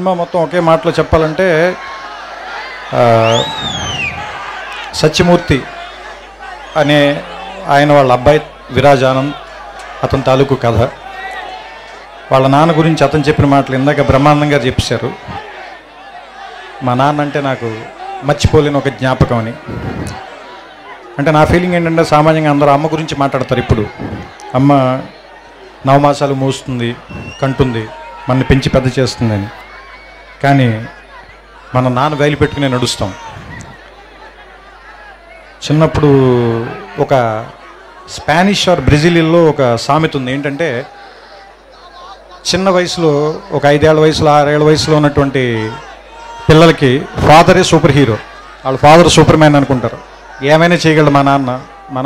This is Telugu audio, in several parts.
సినిమా మొత్తం ఒకే మాటలో చెప్పాలంటే సత్యమూర్తి అనే ఆయన వాళ్ళ అబ్బాయి విరాజ్ ఆనంద్ అతని తాలూకు కథ. వాళ్ళ నాన్న గురించి అతను చెప్పిన మాటలు ఇందాక బ్రహ్మాండంగా చెప్పారు. మా నాన్న అంటే నాకు మర్చిపోలేని ఒక జ్ఞాపకం అని. అంటే నా ఫీలింగ్ ఏంటంటే సామాన్యంగా అందరూ అమ్మ గురించి మాట్లాడతారు. ఇప్పుడు అమ్మ 9 మాసాలు మోస్తుంది, కంటుంది, మనని పెంచి పెద్ద చేస్తుందని. కానీ మన నాన్న వేలు పెట్టుకునే నడుస్తాం. చిన్నప్పుడు ఒక స్పానిష్ ఆర్ బ్రెజిలియన్లో ఒక సామెత ఉంది. ఏంటంటే చిన్న వయసులో ఒక 5 ఏళ్ల వయసులో 6 ఏళ్ల వయసులో ఉన్నటువంటి పిల్లలకి ఫాదరే సూపర్ హీరో, వాళ్ళ ఫాదర్ సూపర్ మ్యాన్ అనుకుంటారు. ఏమైనా చేయగలడు మా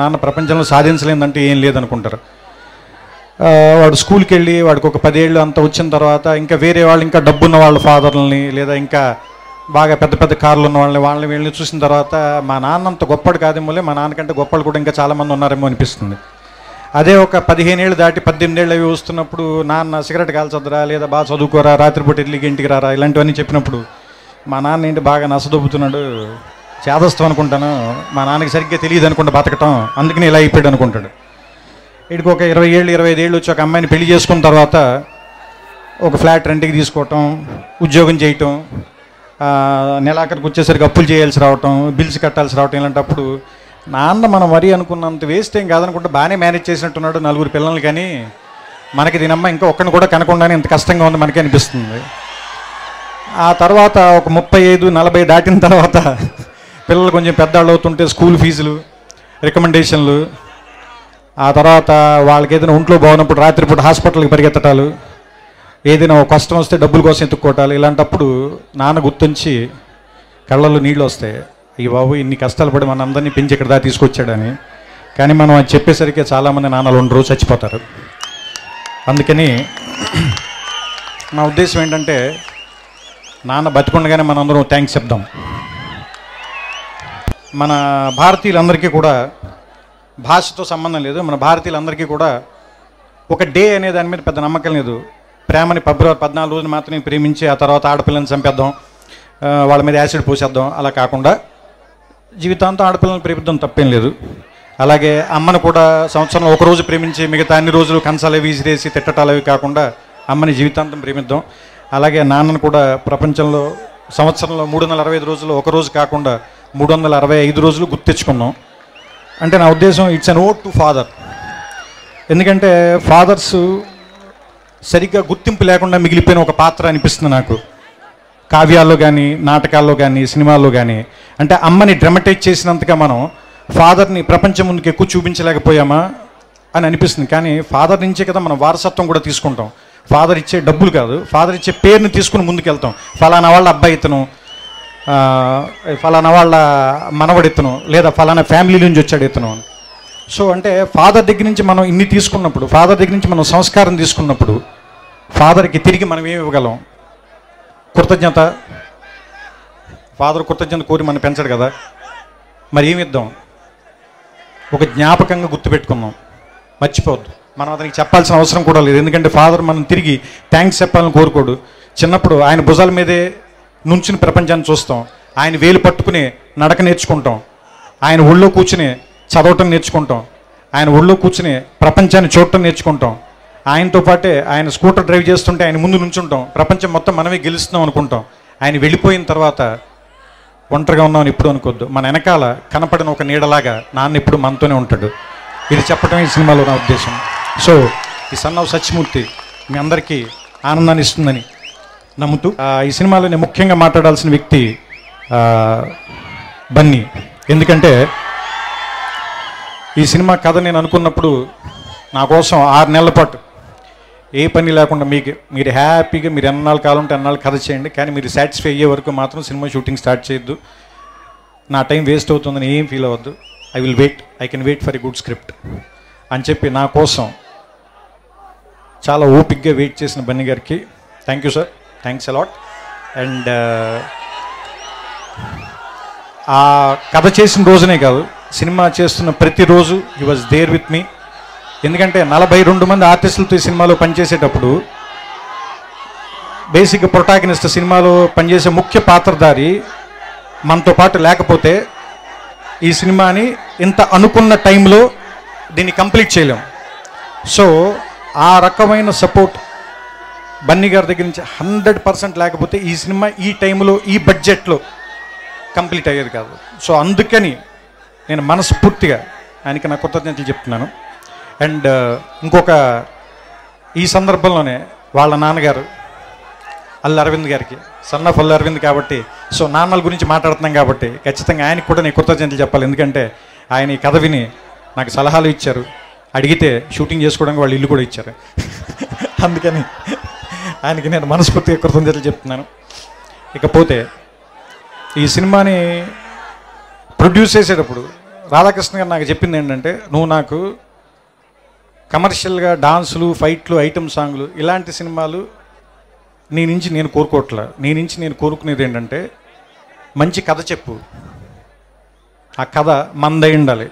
నాన్న ప్రపంచంలో సాధించలేదంటే ఏం లేదనుకుంటారు. వాడు స్కూల్కి వెళ్ళి వాడికి ఒక 10 ఏళ్ళు అంత వచ్చిన తర్వాత ఇంకా వేరే వాళ్ళు ఇంకా డబ్బున్న వాళ్ళ ఫాదర్లని లేదా ఇంకా బాగా పెద్ద పెద్ద కార్లు ఉన్న వాళ్ళని వీళ్ళని చూసిన తర్వాత మా నాన్న అంత గొప్పడు కాదేమోలే, మా నాన్నకంటే గొప్పలు కూడా ఇంకా చాలామంది ఉన్నారేమో అనిపిస్తుంది. అదే ఒక 15 ఏళ్ళు దాటి 18 ఏళ్ళు అవి వస్తున్నప్పుడు నాన్న సిగరెట్ కాల్చొద్దురా, లేదా బాగా చదువుకోరా, రాత్రిపూట ఇడ్లీకి ఇంటికి రారా, ఇలాంటివన్నీ చెప్పినప్పుడు మా నాన్న ఏంటి బాగా నసదొబ్బుతున్నాడు, చేదస్తాం అనుకుంటాను, మా నాన్నకి సరిగ్గా తెలియదు అనుకుంటా బతకటం, అందుకని ఇలా అయిపోయాడు అనుకుంటాడు. వీడికి ఒక 20 ఏళ్ళు 25 ఏళ్ళు వచ్చి ఒక అమ్మాయిని పెళ్లి చేసుకున్న తర్వాత ఒక ఫ్లాట్ రెంట్కి తీసుకోవటం, ఉద్యోగం చేయటం, నెలాఖరికి వచ్చేసరికి అప్పులు చేయాల్సి రావటం, బిల్స్ కట్టాల్సి రావటం. ఇలాంటప్పుడు నాన్న మనం మరీ అనుకున్నంత వేస్ట్ ఏం కాదనుకుంటే బాగానే మేనేజ్ చేసినట్టున్నాడు 4 పిల్లలు. కానీ మనకి దీనమ్మ ఇంకా ఒక్కడిని కూడా కనకుండానే ఇంత కష్టంగా ఉంది మనకి అనిపిస్తుంది. ఆ తర్వాత ఒక 35-40 దాటిన తర్వాత పిల్లలు కొంచెం పెద్దవాళ్ళు అవుతుంటే స్కూల్ ఫీజులు, రికమెండేషన్లు, ఆ తర్వాత వాళ్ళకి ఏదైనా ఒంట్లో బాగున్నప్పుడు రాత్రిపూట హాస్పిటల్కి పరిగెత్తటాలు, ఏదైనా ఒక కష్టం వస్తే డబ్బుల కోసం ఎత్తుక్కోవటాలు. ఇలాంటప్పుడు నాన్న గుర్తుంచి కళ్ళల్లో నీళ్ళు వస్తాయి. ఈ బాబు ఇన్ని కష్టాలు పడి మన అందరినీ పెంచి ఇక్కడ దాకా తీసుకొచ్చాడని. కానీ మనం అది చెప్పేసరికి చాలామంది నాన్నలు ఉండరు, చచ్చిపోతారు. అందుకని నా ఉద్దేశం ఏంటంటే నాన్న బతికుండగానే మనందరం థ్యాంక్స్ చెప్దాం. మన భారతీయులందరికీ కూడా భాషతో సంబంధం లేదు. మన భారతీయులందరికీ కూడా ఒక డే అనే దాని మీద పెద్ద నమ్మకం లేదు. ప్రేమని ఫిబ్రవరి 14 రోజున మాత్రమే ప్రేమించి ఆ తర్వాత ఆడపిల్లని చంపేద్దాం, వాళ్ళ మీద యాసిడ్ పోసేద్దాం, అలా కాకుండా జీవితాంతం ఆడపిల్లని ప్రేమిద్దాం, తప్పేం లేదు. అలాగే అమ్మను కూడా సంవత్సరంలో ఒక రోజు ప్రేమించి మిగతా అన్ని రోజులు కంచాలు విసిరేసి తిట్టటాలు అవి కాకుండా అమ్మని జీవితాంతం ప్రేమిద్దాం. అలాగే నాన్నను కూడా ప్రపంచంలో సంవత్సరంలో 365 రోజులు ఒక రోజు కాకుండా 365 రోజులు గుర్తించుకున్నాం. అంటే నా ఉద్దేశం it's an vote to father. ఎందుకంటే ఫాదర్స్ సరిగ్గా గుర్తింపు లేకుండా మిగిలిపోయిన ఒక పాత్ర అనిపిస్తుంది నాకు, కావ్యాల్లో కానీ నాటకాల్లో కానీ సినిమాల్లో కానీ. అంటే అమ్మని డ్రమటైజ్ చేసినంతగా మనం ఫాదర్ని ప్రపంచం ముందుకు ఎక్కువ చూపించలేకపోయామా అని అనిపిస్తుంది. కానీ ఫాదర్ నుంచే కదా మనం వారసత్వం కూడా తీసుకుంటాం. ఫాదర్ ఇచ్చే డబ్బులు కాదు, ఫాదర్ ఇచ్చే పేరుని తీసుకుని ముందుకు వెళ్తాం. ఫలానా వాళ్ళ అబ్బాయి ఇతను, ఫలానా వాళ్ళ మనవడు ఇతను, లేదా ఫలానా ఫ్యామిలీ నుంచి వచ్చాడు ఇతను అని. సో అంటే ఫాదర్ దగ్గర నుంచి మనం ఇన్ని తీసుకున్నప్పుడు, ఫాదర్ దగ్గర నుంచి మనం సంస్కారం తీసుకున్నప్పుడు ఫాదర్కి తిరిగి మనం ఏమి ఇవ్వగలం? కృతజ్ఞత. ఫాదర్ కృతజ్ఞత కోరి మనం పెంచాడు కదా, మరి ఏమి ఇద్దాం? ఒక జ్ఞాపకంగా గుర్తుపెట్టుకుందాం, మర్చిపోవద్దు. మనం అతనికి చెప్పాల్సిన అవసరం కూడా లేదు. ఎందుకంటే ఫాదర్ మనం తిరిగి థ్యాంక్స్ చెప్పాలని కోరుకోడు. చిన్నప్పుడు ఆయన భుజాల మీదే నుంచుని ప్రపంచాన్ని చూస్తాం, ఆయన వేలు పట్టుకుని నడక నేర్చుకుంటాం, ఆయన ఒళ్ళో కూర్చుని చదవటం నేర్చుకుంటాం, ఆయన ఒళ్ళో కూర్చుని ప్రపంచాన్ని చూడటం నేర్చుకుంటాం. ఆయనతో పాటే ఆయన స్కూటర్ డ్రైవ్ చేస్తుంటే ఆయన ముందు నుంచుంటాం, ప్రపంచం మొత్తం మనమే గెలుస్తున్నాం అనుకుంటాం. ఆయన వెళ్ళిపోయిన తర్వాత ఒంటరిగా ఉన్నామని ఎప్పుడు అనుకోవద్దు. మన వెనకాల కనపడిన ఒక నీడలాగా నాన్న ఎప్పుడు మనతోనే ఉంటాడు. ఇది చెప్పడమే ఈ సినిమాలో నా ఉద్దేశం. సో ఈ సన్ ఆఫ్ సత్యమూర్తి మీ అందరికీ ఆనందాన్ని ఇస్తుందని నమ్ముతూ ఈ సినిమాలో నేను ముఖ్యంగా మాట్లాడాల్సిన వ్యక్తి బన్నీ. ఎందుకంటే ఈ సినిమా కథ నేను అనుకున్నప్పుడు నా కోసం 6 నెలల పాటు ఏ పని లేకుండా మీరు హ్యాపీగా మీరు ఎన్నాళ్ళు కాలం ఉంటే అన్నాళ్ళు కథ చేయండి, కానీ మీరు సాటిస్ఫై అయ్యే వరకు మాత్రం సినిమా షూటింగ్ స్టార్ట్ చేయొద్దు, నా టైం వేస్ట్ అవుతుందని ఏం ఫీల్ అవ్వద్దు, I can wait for a good script అని చెప్పి నా కోసం చాలా ఓపిక్గా వెయిట్ చేసిన బన్నీ గారికి thank you sir, thanks a lot. And ఆ కథ చేసిన రోజునే కాదు, సినిమా చేస్తున్న ప్రతిరోజు he was there with me. ఎందుకంటే 42 మంది ఆర్టిస్టులతో ఈ సినిమాలో పనిచేసేటప్పుడు బేసిక్ ప్రొటాగనిస్ట్ సినిమాలో పనిచేసే ముఖ్య పాత్రధారి మనతో పాటు లేకపోతే ఈ సినిమాని ఇంత అనుకున్న టైంలో దీన్ని కంప్లీట్ చేయలేం. సో ఆ రకమైన సపోర్ట్ బన్నీ గారి దగ్గర నుంచి 100% లేకపోతే ఈ సినిమా ఈ టైంలో ఈ బడ్జెట్లో కంప్లీట్ అయ్యేది కాదు. సో అందుకని నేను మనస్ఫూర్తిగా ఆయనకి నా కృతజ్ఞతలు చెప్తున్నాను. అండ్ ఇంకొక ఈ సందర్భంలోనే వాళ్ళ నాన్నగారు అల్లు అరవింద్ గారికి, సన్ ఆఫ్ అల్లు అరవింద్ కాబట్టి, సో నాన్నల గురించి మాట్లాడుతున్నాం కాబట్టి ఖచ్చితంగా ఆయనకి కూడా నేను కృతజ్ఞతలు చెప్పాలి. ఎందుకంటే ఆయన ఈ కథ విని నాకు సలహాలు ఇచ్చారు, అడిగితే షూటింగ్ చేసుకోవడానికి వాళ్ళు ఇల్లు కూడా ఇచ్చారు. అందుకని ఆయనకి నేను మనస్ఫూర్తిగా కృతజ్ఞతలు చెప్తున్నాను. ఇకపోతే ఈ సినిమాని ప్రొడ్యూస్ చేసేటప్పుడు రాధాకృష్ణ గారు నాకు చెప్పింది ఏంటంటే, నువ్వు నాకు కమర్షియల్గా డాన్సులు, ఫైట్లు, ఐటమ్ సాంగ్లు ఇలాంటి సినిమాలు నీ నుంచి నేను కోరుకోవట్లే. నీ నుంచి నేను కోరుకునేది ఏంటంటే మంచి కథ చెప్పు. ఆ కథ మనదై ఉండాలి,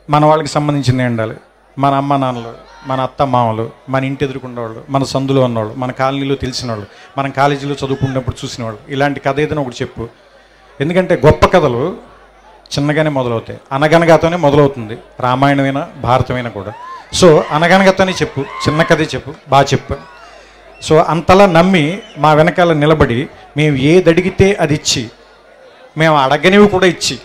మన వాళ్ళకి సంబంధించింది ఉండాలి. మన అమ్మ నాన్నలు, మన అత్త మామలు, మన ఇంటి ఎదుర్కొన్నవాళ్ళు, మన సందులో ఉన్నవాళ్ళు, మన కాలనీలో తెలిసిన వాళ్ళు, మనం కాలేజీలో చదువుకున్నప్పుడు చూసిన వాళ్ళు, ఇలాంటి కథ ఏదైనా ఒకటి చెప్పు. ఎందుకంటే గొప్ప కథలు చిన్నగానే మొదలవుతాయి. అనగనగాతోనే మొదలవుతుంది, రామాయణమైనా భారతమైనా కూడా. సో అనగనగాతోనే చెప్పు, చిన్న కథే చెప్పు, బాగా చెప్పు. సో అంతలా నమ్మి మా వెనకాల నిలబడి మేము ఏది అడిగితే అది ఇచ్చి, మేము అడగనివి కూడా ఇచ్చి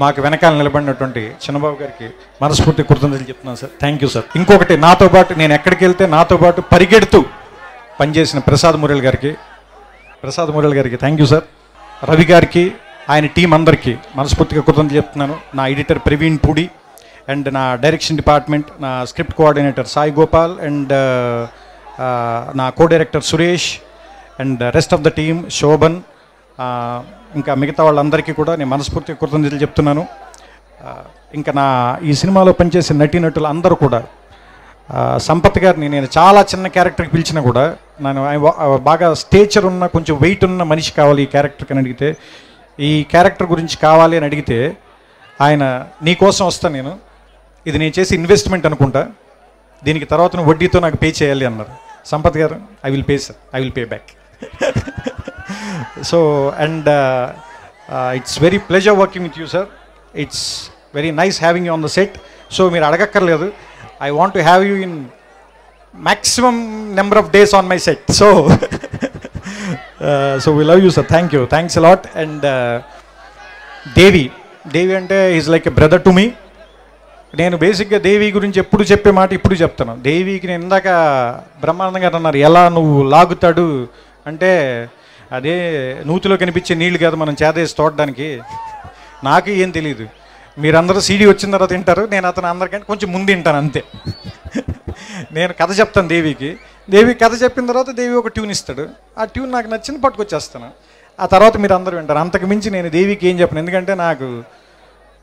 మాకు వెనకాల నిలబడినటువంటి చిన్నబాబు గారికి మనస్ఫూర్తి కృతజ్ఞతలు చెప్తున్నాను సార్. Thank you sir. ఇంకొకటి, నాతో పాటు నేను ఎక్కడికి వెళ్తే నాతో పాటు పరిగెడుతూ పనిచేసిన ప్రసాద్ మురళి గారికి థ్యాంక్ యూ సార్. రవి గారికి, ఆయన టీం అందరికీ మనస్ఫూర్తిగా కృతజ్ఞతలు చెప్తున్నాను. నా ఎడిటర్ ప్రవీణ్ పూడి అండ్ నా డైరెక్షన్ డిపార్ట్మెంట్, నా script coordinator Sai Gopal and నా co director Suresh and rest of the team Shobhan, ఇంకా మిగతా వాళ్ళందరికీ కూడా నేను మనస్ఫూర్తిగా కృతజ్ఞతలు చెప్తున్నాను. ఇంకా నా ఈ సినిమాలో పనిచేసే నటీనటులు అందరూ కూడా, సంపత్ గారిని నేను చాలా చిన్న క్యారెక్టర్కి పిలిచినా కూడా, నేను బాగా స్టేచర్ ఉన్న కొంచెం వెయిట్ ఉన్న మనిషి కావాలి ఈ క్యారెక్టర్కి అని అడిగితే, ఈ క్యారెక్టర్ గురించి కావాలి అని అడిగితే ఆయన నీ కోసం వస్తాను నేను, ఇది నేను చేసి ఇన్వెస్ట్మెంట్ అనుకుంటా, దీనికి తర్వాత నువ్వు వడ్డీతో నాకు పే చేయాలి అన్నారు. సంపత్ గారు, I will pay sir, I will pay back. So and it's very pleasure working with you sir. It's very nice having you on the set. So మీరు అడగక్కర్లేదు, I want to have you in maximum number of days on my set. So so we love you sir. Thank you, thanks a lot. And Devi అంటే is like a brother to me. నేను బేసిక్గా దేవి గురించి ఎప్పుడు చెప్పే మాట ఇప్పుడు చెప్తాను. దేవికి నేను ఇందాక బ్రహ్మానందం గారు అన్నారు, ఎలా నువ్వు లాగుతాడు అంటే, అదే నూతిలో కనిపించే నీళ్ళు కాదు మనం చేదేసి తోడడానికి. నాకు ఏం తెలియదు, మీరందరూ సీడీ వచ్చిన తర్వాత తింటారు, నేను అతను అందరికంటే కొంచెం ముందు తింటాను అంతే. నేను కథ చెప్తాను దేవి కథ చెప్పిన తర్వాత దేవి ఒక ట్యూన్ ఇస్తాడు, ఆ ట్యూన్ నాకు నచ్చింది పట్టుకొచ్చేస్తాను, ఆ తర్వాత మీరు అందరూ వింటారు. అంతకు మించి నేను దేవికి ఏం చెప్పను, ఎందుకంటే నాకు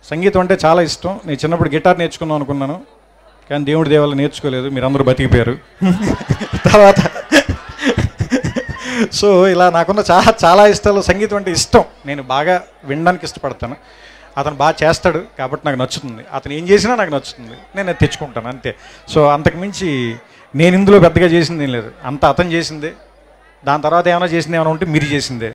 సంగీతం అంటే చాలా ఇష్టం. నేను చిన్నప్పుడు గిటార్ నేర్చుకుందాం అనుకున్నాను, కానీ దేవుడి దేవాళ్ళు నేర్చుకోలేదు, మీరందరూ బతికిపోయారు తర్వాత. సో ఇలా నాకున్న చాలా ఇష్టాలు, సంగీతం అంటే ఇష్టం, నేను బాగా వినడానికి ఇష్టపడతాను. అతను బాగా చేస్తాడు కాబట్టి నాకు నచ్చుతుంది, అతను ఏం చేసినా నాకు నచ్చుతుంది, నేను అది తెచ్చుకుంటాను అంతే. సో అంతకుమించి నేను ఇందులో పెద్దగా చేసింది ఏం లేదు, అంతా అతను చేసిందే. దాని తర్వాత ఏమైనా చేసింది ఏమైనా ఉంటే మీరు చేసిందే.